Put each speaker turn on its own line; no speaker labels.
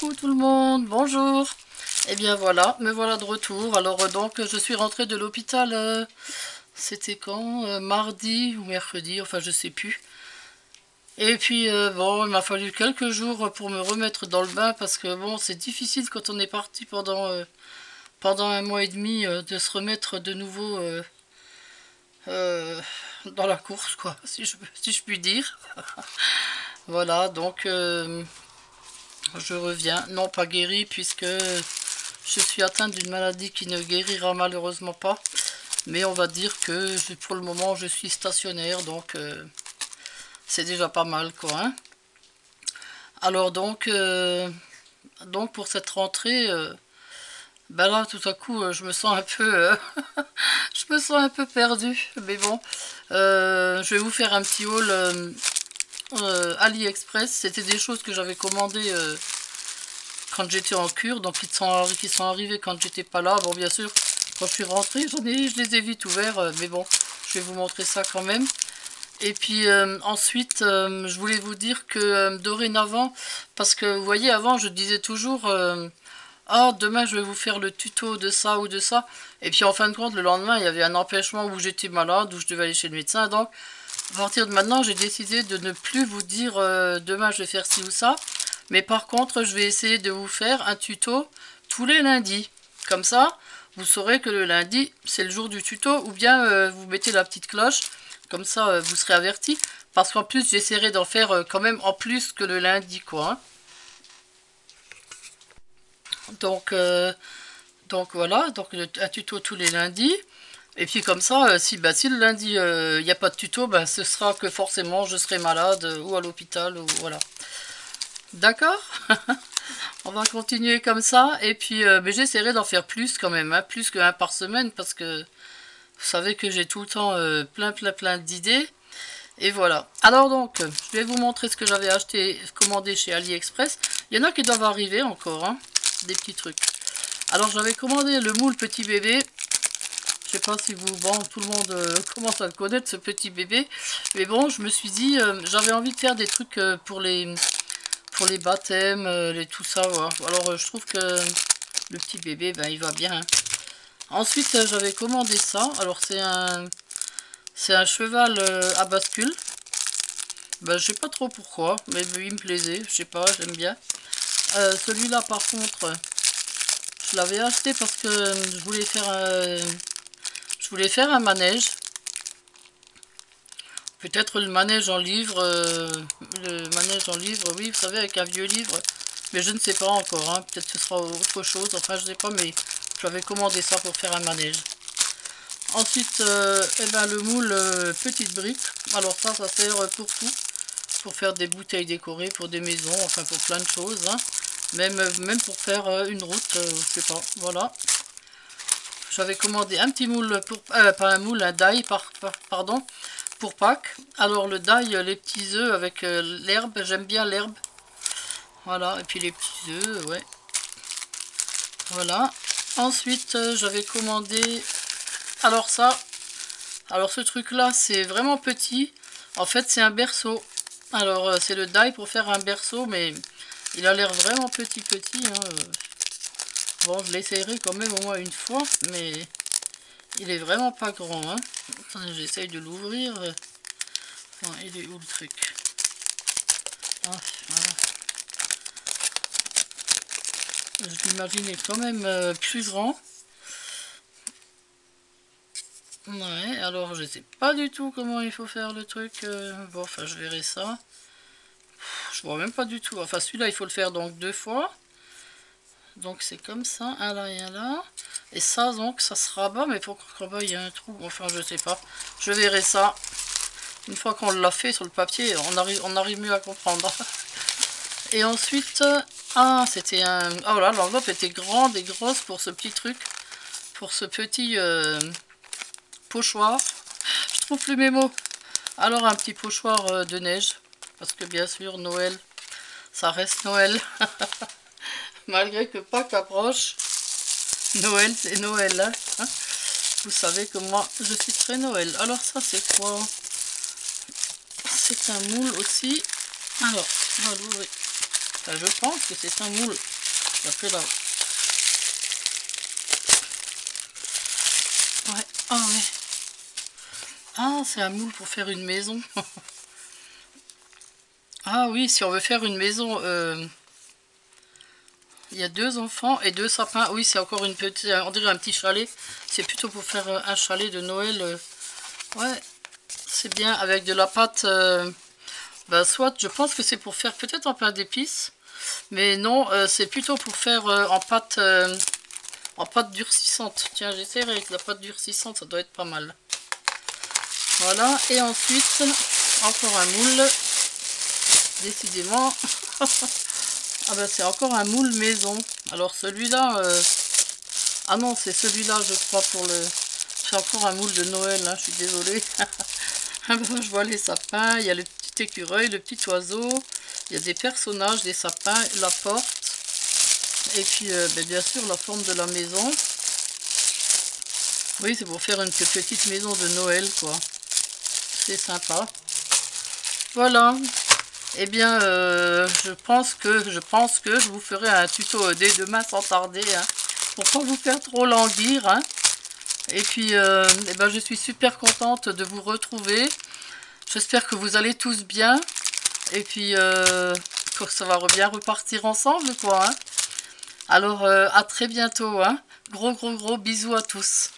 Coucou tout le monde, bonjour. Et bien voilà, me voilà de retour. Alors donc je suis rentrée de l'hôpital, c'était quand mardi ou mercredi, enfin je sais plus. Et puis bon, il m'a fallu quelques jours pour me remettre dans le bain parce que bon, c'est difficile quand on est parti pendant un mois et demi de se remettre de nouveau euh, dans la course, quoi, si je puis dire. Voilà, donc je reviens, non pas guéri puisque je suis atteinte d'une maladie qui ne guérira malheureusement pas. Mais on va dire que pour le moment je suis stationnaire, donc c'est déjà pas mal quoi. Hein. Alors donc pour cette rentrée, ben là tout à coup je me sens un peu, je me sens un peu perdue. Mais bon, je vais vous faire un petit haul AliExpress. C'était des choses que j'avais commandées quand j'étais en cure, donc qui sont arrivés quand j'étais pas là. Bon, bien sûr, quand je suis rentrée, je les ai vite ouverts, mais bon, je vais vous montrer ça quand même. Et puis ensuite, je voulais vous dire que dorénavant, parce que vous voyez, avant, je disais toujours, ah, demain, je vais vous faire le tuto de ça ou de ça. Et puis en fin de compte, le lendemain, il y avait un empêchement où j'étais malade, où je devais aller chez le médecin. Donc, à partir de maintenant, j'ai décidé de ne plus vous dire demain, je vais faire ci ou ça. Mais par contre, je vais essayer de vous faire un tuto tous les lundis. Comme ça, vous saurez que le lundi, c'est le jour du tuto. Ou bien vous mettez la petite cloche. Comme ça, vous serez averti. Parce qu'en plus, j'essaierai d'en faire quand même en plus que le lundi, quoi. Hein. Donc, donc voilà, donc un tuto tous les lundis. Et puis comme ça, si le lundi il n'y a pas de tuto, bah, ce sera que forcément je serai malade ou à l'hôpital ou voilà. D'accord. On va continuer comme ça. Et puis mais j'essaierai d'en faire plus quand même, hein, plus qu'un par semaine parce que vous savez que j'ai tout le temps plein d'idées. Et voilà. Alors donc, je vais vous montrer ce que j'avais acheté, commandé chez AliExpress. Il y en a qui doivent arriver encore, hein, des petits trucs. Alors j'avais commandé le moule petit bébé. Je sais pas si vous, bon, tout le monde commence à le connaître, ce petit bébé. Mais bon, je me suis dit, j'avais envie de faire des trucs pour les baptêmes, tout ça. Voilà. Alors, je trouve que le petit bébé, ben, il va bien. Hein. Ensuite, j'avais commandé ça. Alors, c'est un cheval à bascule. Ben, je sais pas trop pourquoi, mais il me plaisait. Je sais pas, j'aime bien. Celui-là, par contre, je l'avais acheté parce que je voulais faire un manège. Peut-être le manège en livre, oui, vous savez, avec un vieux livre. Mais je ne sais pas encore, hein. Peut-être que ce sera autre chose, enfin je ne sais pas, mais j'avais commandé ça pour faire un manège. Ensuite, eh ben, le moule petite brique. Alors ça sert pour tout. Pour faire des bouteilles décorées, pour des maisons, enfin pour plein de choses. Hein. Même pour faire une route, je sais pas, voilà. J'avais commandé un petit moule, pas un moule, un die, pardon, pour Pâques. Alors le die, les petits œufs avec l'herbe, j'aime bien l'herbe. Voilà, et puis les petits œufs, ouais. Voilà. Ensuite, j'avais commandé... Alors ce truc-là, c'est vraiment petit. En fait, c'est un berceau. Alors, c'est le die pour faire un berceau, mais il a l'air vraiment petit. Hein. Bon, je l'essayerai quand même au moins une fois, mais il est vraiment pas grand. Hein. Attendez, j'essaye de l'ouvrir. Enfin, il est où le truc? Ah, voilà. Je l'imaginais quand même plus grand. Ouais, alors je sais pas du tout comment il faut faire le truc. Bon, enfin, je verrai ça. Je vois même pas du tout. Enfin, celui-là, il faut le faire donc 2 fois. Donc, c'est comme ça, un là et un là. Et ça, donc, ça se rabat, mais pour qu'en bas, il y a un trou. Enfin, je sais pas. Je verrai ça. Une fois qu'on l'a fait sur le papier, on arrive mieux à comprendre. Et ensuite, ah, c'était un... Oh là, l'enveloppe était grande et grosse pour ce petit truc. Pour ce petit pochoir. Je trouve plus mes mots. Alors, un petit pochoir de neige. Parce que, bien sûr, Noël, ça reste Noël. Malgré que Pâques approche, Noël, c'est Noël. Hein. Vous savez que moi, je suis très Noël. Alors ça, c'est quoi? C'est un moule aussi. Alors, on va l'ouvrir. Enfin, je pense que c'est un moule. Après là. Ouais. Ah ouais. Ah, c'est un moule pour faire une maison. Ah oui, si on veut faire une maison, il y a 2 enfants et 2 sapins. Oui, c'est encore une petite, on dirait un petit chalet. C'est plutôt pour faire un chalet de Noël. Ouais, c'est bien avec de la pâte. Bah, soit, je pense que c'est pour faire peut-être un pain d'épices. Mais non, c'est plutôt pour faire en pâte durcissante. Tiens, j'essaierai avec la pâte durcissante, ça doit être pas mal. Voilà, et ensuite, encore un moule. Décidément. Ah ben c'est encore un moule maison. Alors celui-là... Ah non, c'est celui-là, je crois, pour le... C'est encore un moule de Noël, hein, je suis désolée. Je vois les sapins, il y a le petit écureuil, le petit oiseau. Il y a des personnages, des sapins, la porte. Et puis, ben, bien sûr, la forme de la maison. Oui, c'est pour faire une petite maison de Noël, quoi. C'est sympa. Voilà. Eh bien, je pense que je vous ferai un tuto dès demain sans tarder, hein, pour pas vous faire trop languir, hein. Et puis, eh ben, je suis super contente de vous retrouver. J'espère que vous allez tous bien. Et puis, que ça va bien repartir ensemble, quoi, hein. Alors, à très bientôt, hein. Gros bisous à tous.